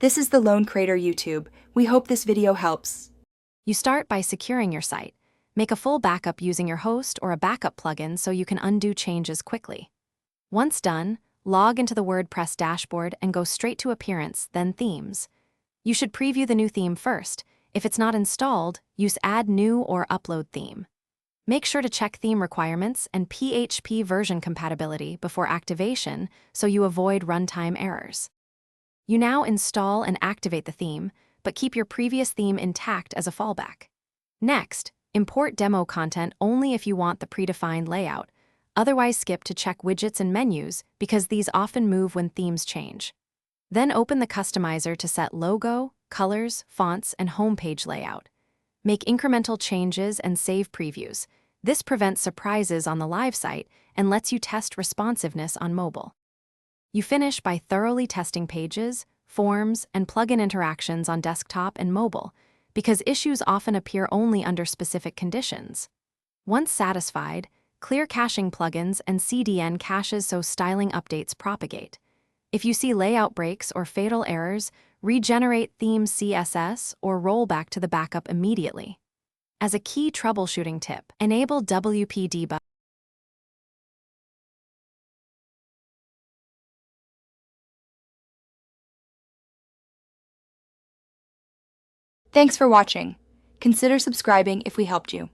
This is the Lone Crater YouTube. We hope this video helps. You start by securing your site. Make a full backup using your host or a backup plugin so you can undo changes quickly. Once done, log into the WordPress dashboard and go straight to Appearance, then Themes. You should preview the new theme first. If it's not installed, use Add New or Upload Theme. Make sure to check theme requirements and PHP version compatibility before activation so you avoid runtime errors. You now install and activate the theme, but keep your previous theme intact as a fallback. Next, import demo content only if you want the predefined layout. Otherwise, skip to check widgets and menus because these often move when themes change. Then open the customizer to set logo, colors, fonts, and homepage layout. Make incremental changes and save previews. This prevents surprises on the live site and lets you test responsiveness on mobile. You finish by thoroughly testing pages, forms, and plugin interactions on desktop and mobile, because issues often appear only under specific conditions. Once satisfied, clear caching plugins and CDN caches so styling updates propagate. If you see layout breaks or fatal errors, regenerate theme CSS or roll back to the backup immediately. As a key troubleshooting tip, enable WP debug. Thanks for watching. Consider subscribing if we helped you.